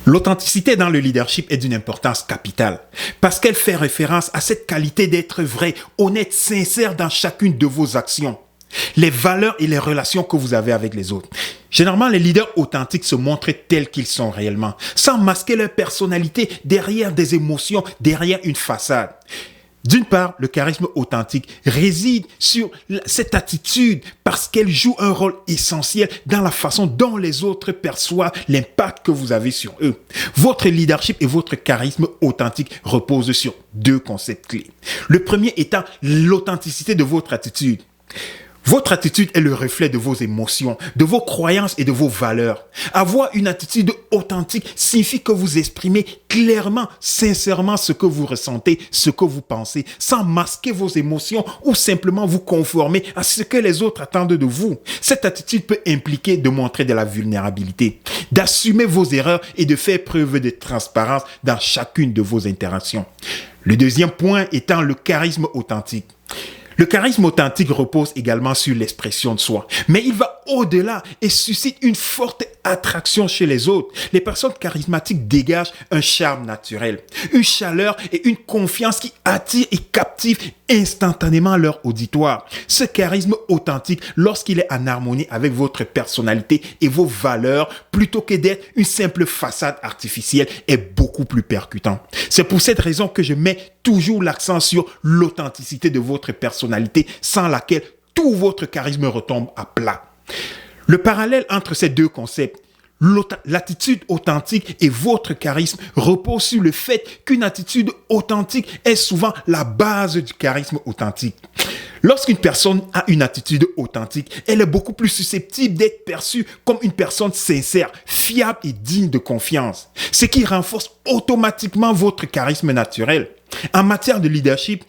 L'authenticité dans le leadership est d'une importance capitale parce qu'elle fait référence à cette qualité d'être vrai, honnête, sincère dans chacune de vos actions, les valeurs et les relations que vous avez avec les autres. Généralement, les leaders authentiques se montrent tels qu'ils sont réellement, sans masquer leur personnalité derrière des émotions, derrière une façade. D'une part, le charisme authentique réside sur cette attitude parce qu'elle joue un rôle essentiel dans la façon dont les autres perçoivent l'impact que vous avez sur eux. Votre leadership et votre charisme authentique reposent sur deux concepts clés. Le premier étant l'authenticité de votre attitude. Votre attitude est le reflet de vos émotions, de vos croyances et de vos valeurs. Avoir une attitude authentique signifie que vous exprimez clairement, sincèrement ce que vous ressentez, ce que vous pensez, sans masquer vos émotions ou simplement vous conformer à ce que les autres attendent de vous. Cette attitude peut impliquer de montrer de la vulnérabilité, d'assumer vos erreurs et de faire preuve de transparence dans chacune de vos interactions. Le deuxième point étant le charisme authentique. Le charisme authentique repose également sur l'expression de soi, mais il va au-delà et suscite une forte attraction chez les autres. Les personnes charismatiques dégagent un charme naturel, une chaleur et une confiance qui attirent et captivent instantanément leur auditoire. Ce charisme authentique, lorsqu'il est en harmonie avec votre personnalité et vos valeurs, plutôt que d'être une simple façade artificielle, est beaucoup plus percutant. C'est pour cette raison que je mets toujours l'accent sur l'authenticité de votre personnalité, sans laquelle tout votre charisme retombe à plat. Le parallèle entre ces deux concepts, l'attitude authentique et votre charisme, repose sur le fait qu'une attitude authentique est souvent la base du charisme authentique. Lorsqu'une personne a une attitude authentique, elle est beaucoup plus susceptible d'être perçue comme une personne sincère, fiable et digne de confiance, ce qui renforce automatiquement votre charisme naturel. En matière de leadership,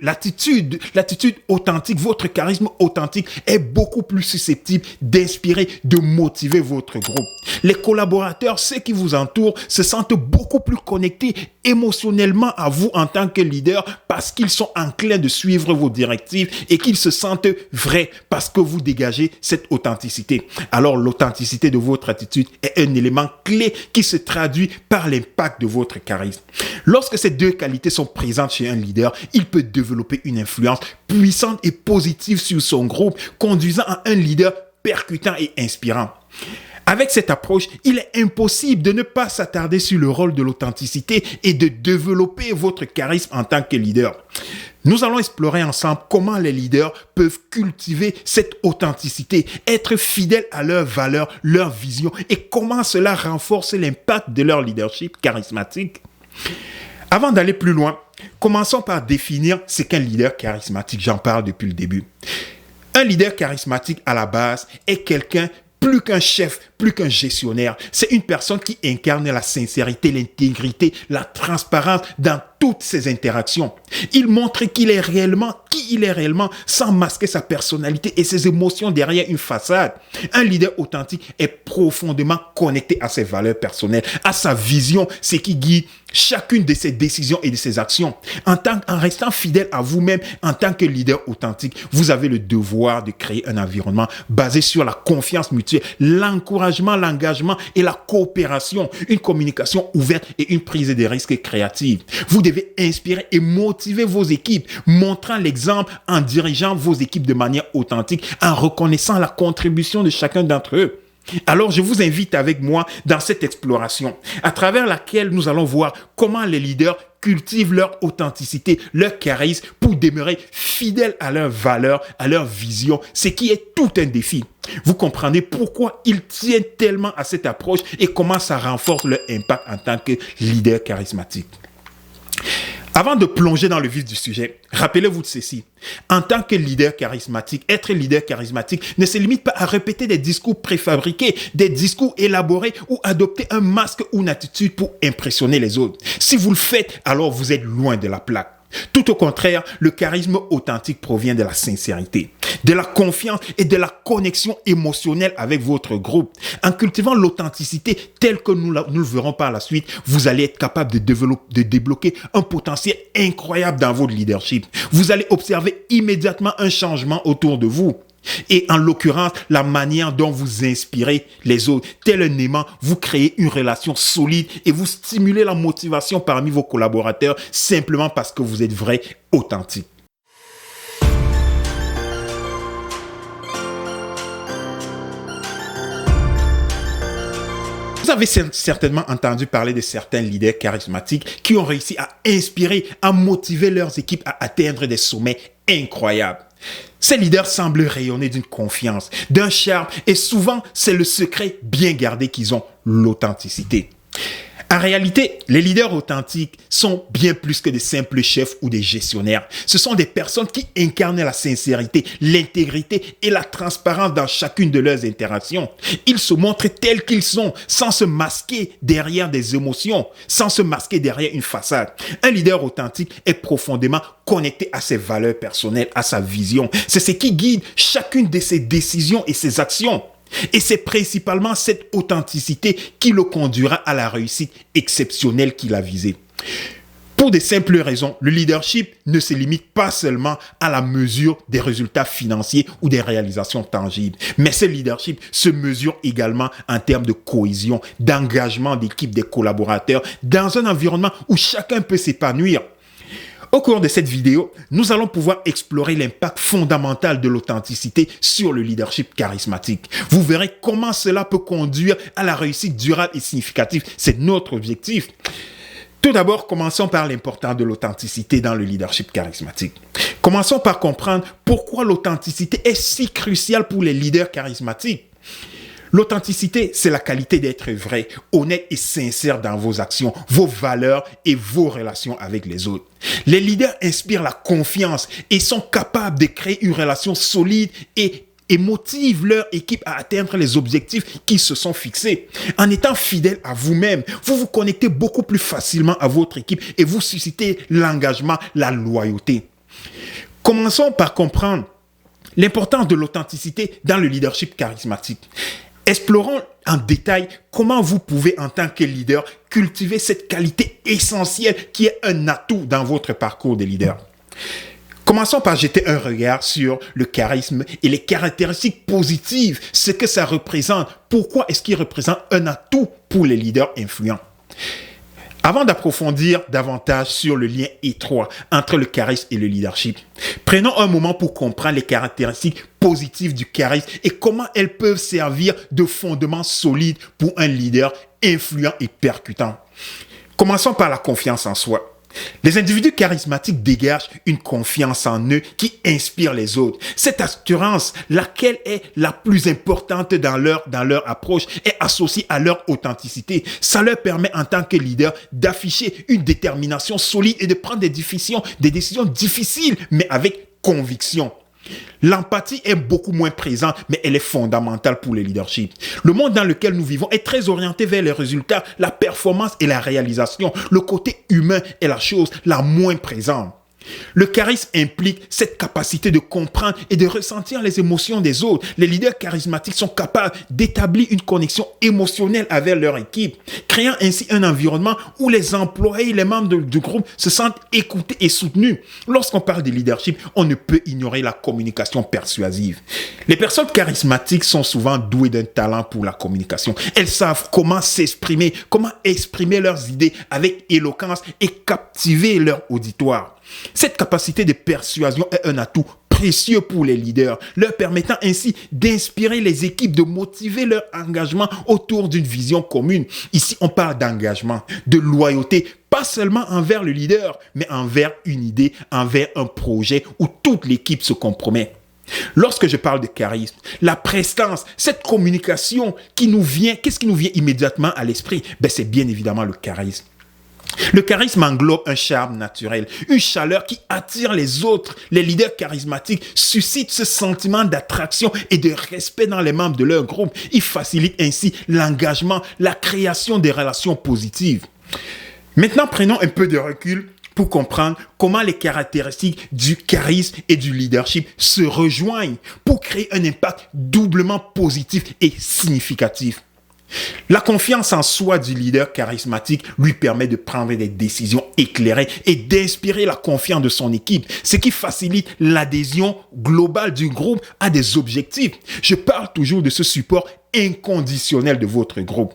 l'attitude authentique, votre charisme authentique est beaucoup plus susceptible d'inspirer, de motiver votre groupe. Les collaborateurs, ceux qui vous entourent, se sentent beaucoup plus connectés émotionnellement à vous en tant que leader parce qu'ils sont enclins de suivre vos directives et qu'ils se sentent vrais parce que vous dégagez cette authenticité. Alors l'authenticité de votre attitude est un élément clé qui se traduit par l'impact de votre charisme. Lorsque ces deux qualités sont présentes chez un leader, il peut développer une influence puissante et positive sur son groupe, conduisant à un leader percutant et inspirant. Avec cette approche, il est impossible de ne pas s'attarder sur le rôle de l'authenticité et de développer votre charisme en tant que leader. Nous allons explorer ensemble comment les leaders peuvent cultiver cette authenticité, être fidèles à leurs valeurs, leurs visions et comment cela renforce l'impact de leur leadership charismatique. Avant d'aller plus loin, commençons par définir ce qu'un leader charismatique. J'en parle depuis le début. Un leader charismatique à la base est quelqu'un plus qu'un chef, plus qu'un gestionnaire. C'est une personne qui incarne la sincérité, l'intégrité, la transparence dans toutes ses interactions. Il montre qui il est réellement sans masquer sa personnalité et ses émotions derrière une façade. Un leader authentique est profondément connecté à ses valeurs personnelles, à sa vision, ce qui guide chacune de ses décisions et de ses actions. En restant fidèle à vous-même en tant que leader authentique, vous avez le devoir de créer un environnement basé sur la confiance mutuelle, l'encouragement, l'engagement et la coopération, une communication ouverte et une prise de risque créative. Vous devez inspirer et motiver vos équipes, montrant l'exemple en dirigeant vos équipes de manière authentique, en reconnaissant la contribution de chacun d'entre eux. Alors, je vous invite avec moi dans cette exploration, à travers laquelle nous allons voir comment les leaders cultivent leur authenticité, leur charisme pour demeurer fidèles à leurs valeurs, à leur vision, ce qui est tout un défi. Vous comprenez pourquoi ils tiennent tellement à cette approche et comment ça renforce leur impact en tant que leader charismatique. Avant de plonger dans le vif du sujet, rappelez-vous de ceci. En tant que leader charismatique, être leader charismatique ne se limite pas à répéter des discours préfabriqués, des discours élaborés ou adopter un masque ou une attitude pour impressionner les autres. Si vous le faites, alors vous êtes loin de la plaque. Tout au contraire, le charisme authentique provient de la sincérité, de la confiance et de la connexion émotionnelle avec votre groupe. En cultivant l'authenticité telle que nous le verrons par la suite, vous allez être capable de débloquer un potentiel incroyable dans votre leadership. Vous allez observer immédiatement un changement autour de vous. Et en l'occurrence, la manière dont vous inspirez les autres, tel un aimant, vous créez une relation solide et vous stimulez la motivation parmi vos collaborateurs simplement parce que vous êtes vrai, authentique. Vous avez certainement entendu parler de certains leaders charismatiques qui ont réussi à inspirer, à motiver leurs équipes à atteindre des sommets incroyables. Ces leaders semblent rayonner d'une confiance, d'un charme et souvent c'est le secret bien gardé qu'ils ont, l'authenticité. En réalité, les leaders authentiques sont bien plus que des simples chefs ou des gestionnaires. Ce sont des personnes qui incarnent la sincérité, l'intégrité et la transparence dans chacune de leurs interactions. Ils se montrent tels qu'ils sont, sans se masquer derrière des émotions, sans se masquer derrière une façade. Un leader authentique est profondément connecté à ses valeurs personnelles, à sa vision. C'est ce qui guide chacune de ses décisions et ses actions. Et c'est principalement cette authenticité qui le conduira à la réussite exceptionnelle qu'il a visée. Pour de simples raisons, le leadership ne se limite pas seulement à la mesure des résultats financiers ou des réalisations tangibles, mais ce leadership se mesure également en termes de cohésion, d'engagement d'équipe des collaborateurs dans un environnement où chacun peut s'épanouir. Au cours de cette vidéo, nous allons pouvoir explorer l'impact fondamental de l'authenticité sur le leadership charismatique. Vous verrez comment cela peut conduire à la réussite durable et significative. C'est notre objectif. Tout d'abord, commençons par l'importance de l'authenticité dans le leadership charismatique. Commençons par comprendre pourquoi l'authenticité est si cruciale pour les leaders charismatiques. L'authenticité, c'est la qualité d'être vrai, honnête et sincère dans vos actions, vos valeurs et vos relations avec les autres. Les leaders inspirent la confiance et sont capables de créer une relation solide et motivent leur équipe à atteindre les objectifs qu'ils se sont fixés. En étant fidèle à vous-même, vous vous connectez beaucoup plus facilement à votre équipe et vous suscitez l'engagement, la loyauté. Commençons par comprendre l'importance de l'authenticité dans le leadership charismatique. Explorons en détail comment vous pouvez, en tant que leader, cultiver cette qualité essentielle qui est un atout dans votre parcours de leader. Commençons par jeter un regard sur le charisme et les caractéristiques positives, ce que ça représente. Pourquoi est-ce qu'il représente un atout pour les leaders influents? Avant d'approfondir davantage sur le lien étroit entre le charisme et le leadership, prenons un moment pour comprendre les caractéristiques positives du charisme et comment elles peuvent servir de fondement solide pour un leader influent et percutant. Commençons par la confiance en soi. Les individus charismatiques dégagent une confiance en eux qui inspire les autres. Cette assurance, laquelle est la plus importante dans leur approche, est associée à leur authenticité. Ça leur permet en tant que leader d'afficher une détermination solide et de prendre des décisions difficiles, mais avec conviction. L'empathie est beaucoup moins présente, mais elle est fondamentale pour le leadership. Le monde dans lequel nous vivons est très orienté vers les résultats, la performance et la réalisation. Le côté humain est la chose la moins présente. Le charisme implique cette capacité de comprendre et de ressentir les émotions des autres. Les leaders charismatiques sont capables d'établir une connexion émotionnelle avec leur équipe, créant ainsi un environnement où les employés et les membres du groupe se sentent écoutés et soutenus. Lorsqu'on parle de leadership, on ne peut ignorer la communication persuasive. Les personnes charismatiques sont souvent douées d'un talent pour la communication. Elles savent comment s'exprimer, comment exprimer leurs idées avec éloquence et captiver leur auditoire. Cette capacité de persuasion est un atout précieux pour les leaders, leur permettant ainsi d'inspirer les équipes, de motiver leur engagement autour d'une vision commune. Ici, on parle d'engagement, de loyauté, pas seulement envers le leader, mais envers une idée, envers un projet où toute l'équipe se compromet. Lorsque je parle de charisme, la prestance, cette communication qui nous vient, qu'est-ce qui nous vient immédiatement à l'esprit? C'est bien évidemment le charisme. Le charisme englobe un charme naturel, une chaleur qui attire les autres. Les leaders charismatiques suscitent ce sentiment d'attraction et de respect dans les membres de leur groupe. Ils facilitent ainsi l'engagement, la création des relations positives. Maintenant, prenons un peu de recul pour comprendre comment les caractéristiques du charisme et du leadership se rejoignent pour créer un impact doublement positif et significatif. La confiance en soi du leader charismatique lui permet de prendre des décisions éclairées et d'inspirer la confiance de son équipe, ce qui facilite l'adhésion globale du groupe à des objectifs. Je parle toujours de ce support inconditionnel de votre groupe.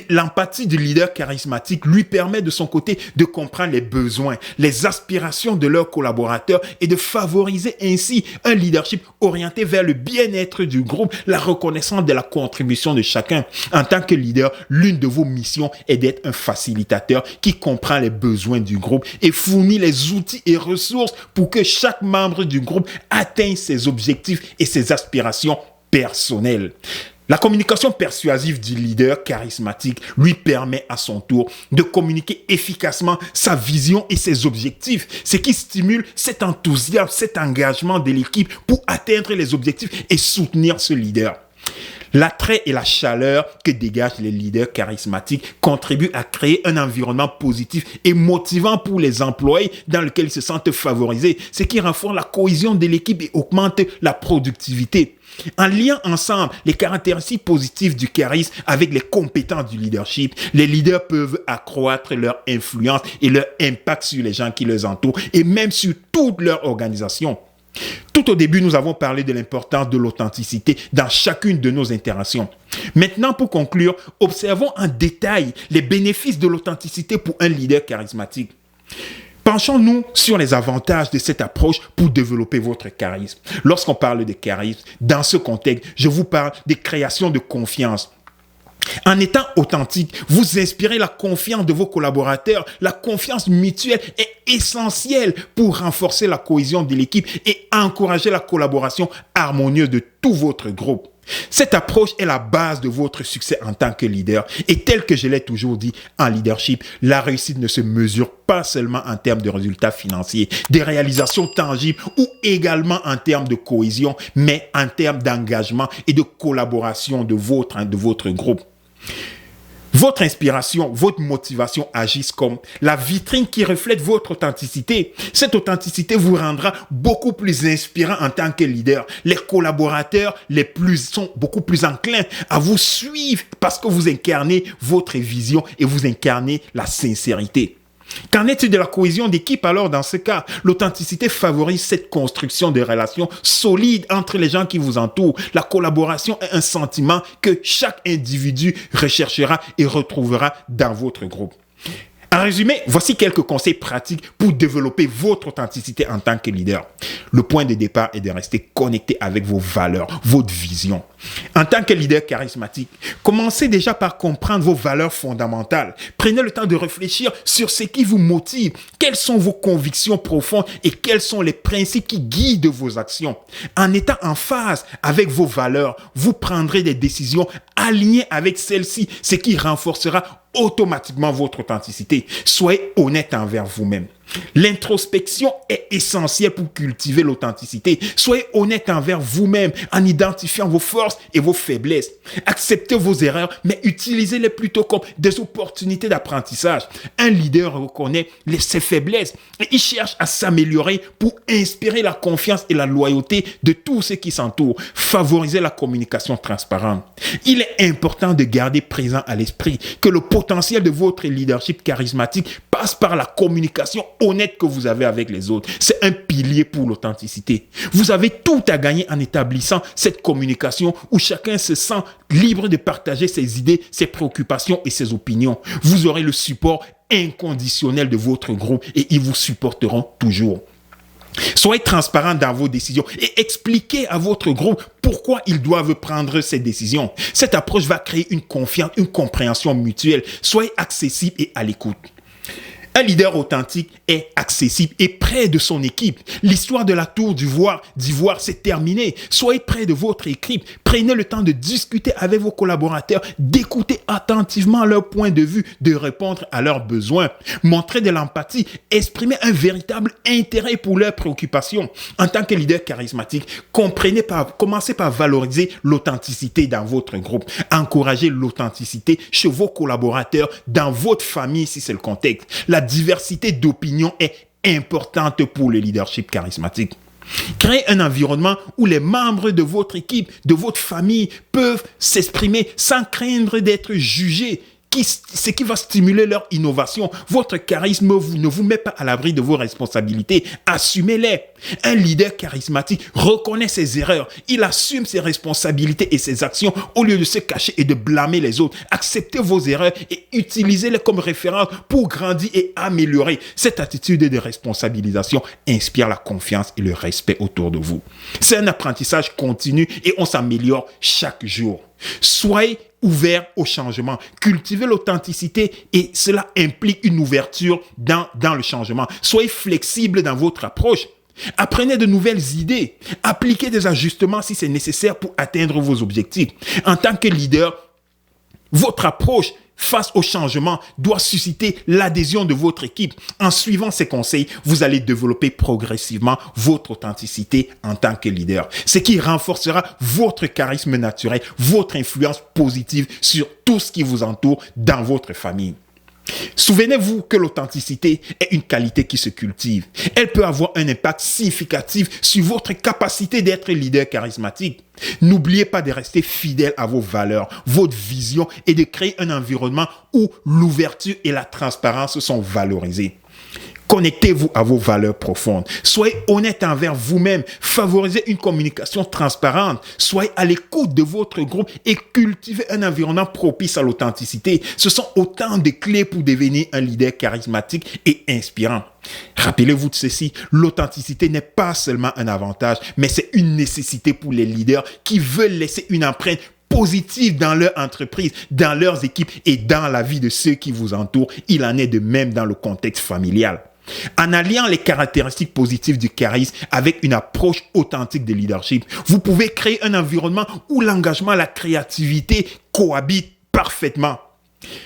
L'empathie du leader charismatique lui permet de son côté de comprendre les besoins, les aspirations de leurs collaborateurs et de favoriser ainsi un leadership orienté vers le bien-être du groupe, la reconnaissance de la contribution de chacun. En tant que leader, l'une de vos missions est d'être un facilitateur qui comprend les besoins du groupe et fournit les outils et ressources pour que chaque membre du groupe atteigne ses objectifs et ses aspirations personnelles. La communication persuasive du leader charismatique lui permet à son tour de communiquer efficacement sa vision et ses objectifs, ce qui stimule cet enthousiasme, cet engagement de l'équipe pour atteindre les objectifs et soutenir ce leader. L'attrait et la chaleur que dégagent les leaders charismatiques contribuent à créer un environnement positif et motivant pour les employés dans lequel ils se sentent favorisés, ce qui renforce la cohésion de l'équipe et augmente la productivité. En liant ensemble les caractéristiques positives du charisme avec les compétences du leadership, les leaders peuvent accroître leur influence et leur impact sur les gens qui les entourent et même sur toute leur organisation. Tout au début, nous avons parlé de l'importance de l'authenticité dans chacune de nos interactions. Maintenant, pour conclure, observons en détail les bénéfices de l'authenticité pour un leader charismatique. Penchons-nous sur les avantages de cette approche pour développer votre charisme. Lorsqu'on parle de charisme, dans ce contexte, je vous parle de création de confiance. En étant authentique, vous inspirez la confiance de vos collaborateurs. La confiance mutuelle est essentielle pour renforcer la cohésion de l'équipe et encourager la collaboration harmonieuse de tout votre groupe. Cette approche est la base de votre succès en tant que leader. Et tel que je l'ai toujours dit en leadership, la réussite ne se mesure pas seulement en termes de résultats financiers, de réalisations tangibles ou également en termes de cohésion, mais en termes d'engagement et de collaboration de votre groupe. Votre inspiration, votre motivation agissent comme la vitrine qui reflète votre authenticité. Cette authenticité vous rendra beaucoup plus inspirant en tant que leader. Les collaborateurs sont beaucoup plus enclins à vous suivre parce que vous incarnez votre vision et vous incarnez la sincérité. Qu'en est-il de la cohésion d'équipe alors dans ce cas? L'authenticité favorise cette construction de relations solides entre les gens qui vous entourent. La collaboration est un sentiment que chaque individu recherchera et retrouvera dans votre groupe. En résumé, voici quelques conseils pratiques pour développer votre authenticité en tant que leader. Le point de départ est de rester connecté avec vos valeurs, votre vision. En tant que leader charismatique, commencez déjà par comprendre vos valeurs fondamentales. Prenez le temps de réfléchir sur ce qui vous motive, quelles sont vos convictions profondes et quels sont les principes qui guident vos actions. En étant en phase avec vos valeurs, vous prendrez des décisions alignées avec celles-ci, ce qui renforcera automatiquement votre authenticité. Soyez honnête envers vous-même. L'introspection est essentielle pour cultiver l'authenticité. Soyez honnête envers vous-même en identifiant vos forces et vos faiblesses. Acceptez vos erreurs, mais utilisez-les plutôt comme des opportunités d'apprentissage. Un leader reconnaît ses faiblesses et il cherche à s'améliorer pour inspirer la confiance et la loyauté de tous ceux qui s'entourent. Favoriser la communication transparente. Il est important de garder présent à l'esprit que le potentiel de votre leadership charismatique passe par la communication honnête que vous avez avec les autres. C'est un pilier pour l'authenticité. Vous avez tout à gagner en établissant cette communication où chacun se sent libre de partager ses idées, ses préoccupations et ses opinions. Vous aurez le support inconditionnel de votre groupe et ils vous supporteront toujours. Soyez transparent dans vos décisions et expliquez à votre groupe pourquoi ils doivent prendre ces décisions. Cette approche va créer une confiance, une compréhension mutuelle. Soyez accessible et à l'écoute. Un leader authentique est accessible et près de son équipe. L'histoire de la tour d'ivoire s'est terminée. Soyez près de votre équipe. Prenez le temps de discuter avec vos collaborateurs, d'écouter attentivement leur point de vue, de répondre à leurs besoins. Montrez de l'empathie, exprimez un véritable intérêt pour leurs préoccupations. En tant que leader charismatique, commencez par valoriser l'authenticité dans votre groupe. Encouragez l'authenticité chez vos collaborateurs, dans votre famille si c'est le contexte. La diversité d'opinions est importante pour le leadership charismatique. Créez un environnement où les membres de votre équipe, de votre famille peuvent s'exprimer sans craindre d'être jugés, ce qui va stimuler leur innovation. Votre charisme ne vous met pas à l'abri de vos responsabilités. Assumez-les. Un leader charismatique reconnaît ses erreurs. Il assume ses responsabilités et ses actions au lieu de se cacher et de blâmer les autres. Acceptez vos erreurs et utilisez-les comme référence pour grandir et améliorer. Cette attitude de responsabilisation inspire la confiance et le respect autour de vous. C'est un apprentissage continu et on s'améliore chaque jour. Soyez ouvert au changement. Cultivez l'authenticité et cela implique une ouverture dans le changement. Soyez flexible dans votre approche. Apprenez de nouvelles idées. Appliquez des ajustements si c'est nécessaire pour atteindre vos objectifs. En tant que leader, votre approche face au changement doit susciter l'adhésion de votre équipe. En suivant ces conseils, vous allez développer progressivement votre authenticité en tant que leader, ce qui renforcera votre charisme naturel, votre influence positive sur tout ce qui vous entoure dans votre famille. Souvenez-vous que l'authenticité est une qualité qui se cultive. Elle peut avoir un impact significatif sur votre capacité d'être leader charismatique. N'oubliez pas de rester fidèle à vos valeurs, votre vision et de créer un environnement où l'ouverture et la transparence sont valorisées. Connectez-vous à vos valeurs profondes. Soyez honnête envers vous-même. Favorisez une communication transparente. Soyez à l'écoute de votre groupe et cultivez un environnement propice à l'authenticité. Ce sont autant de clés pour devenir un leader charismatique et inspirant. Rappelez-vous de ceci, l'authenticité n'est pas seulement un avantage, mais c'est une nécessité pour les leaders qui veulent laisser une empreinte positive dans leur entreprise, dans leurs équipes et dans la vie de ceux qui vous entourent. Il en est de même dans le contexte familial. En alliant les caractéristiques positives du charisme avec une approche authentique de leadership, vous pouvez créer un environnement où l'engagement et la créativité cohabitent parfaitement.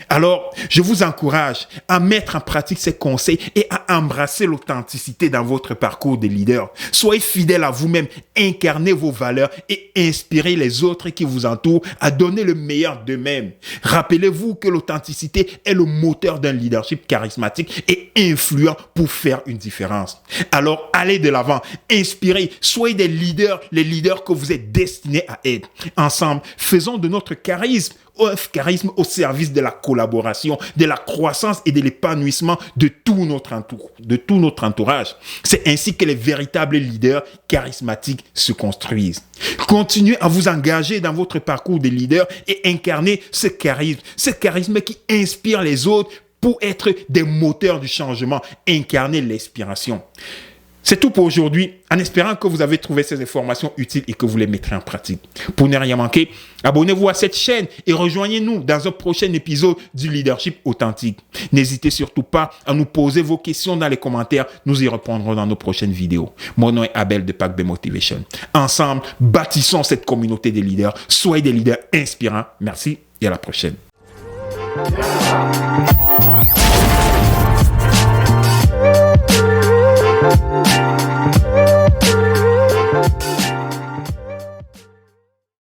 Alors, je vous encourage à mettre en pratique ces conseils et à embrasser l'authenticité dans votre parcours de leader. Soyez fidèle à vous-même, incarnez vos valeurs et inspirez les autres qui vous entourent à donner le meilleur d'eux-mêmes. Rappelez-vous que l'authenticité est le moteur d'un leadership charismatique et influent pour faire une différence. Alors, allez de l'avant, inspirez, soyez des leaders, les leaders que vous êtes destinés à être. Ensemble, faisons de notre charisme au service de la collaboration, de la croissance et de l'épanouissement de tout notre entourage. C'est ainsi que les véritables leaders charismatiques se construisent. Continuez à vous engager dans votre parcours de leader et incarner ce charisme qui inspire les autres pour être des moteurs du changement, incarner l'inspiration. C'est tout pour aujourd'hui, en espérant que vous avez trouvé ces informations utiles et que vous les mettrez en pratique. Pour ne rien manquer, abonnez-vous à cette chaîne et rejoignez-nous dans un prochain épisode du Leadership Authentique. N'hésitez surtout pas à nous poser vos questions dans les commentaires, nous y répondrons dans nos prochaines vidéos. Mon nom est Abel de Pack B Motivation. Ensemble, bâtissons cette communauté de leaders. Soyez des leaders inspirants. Merci et à la prochaine.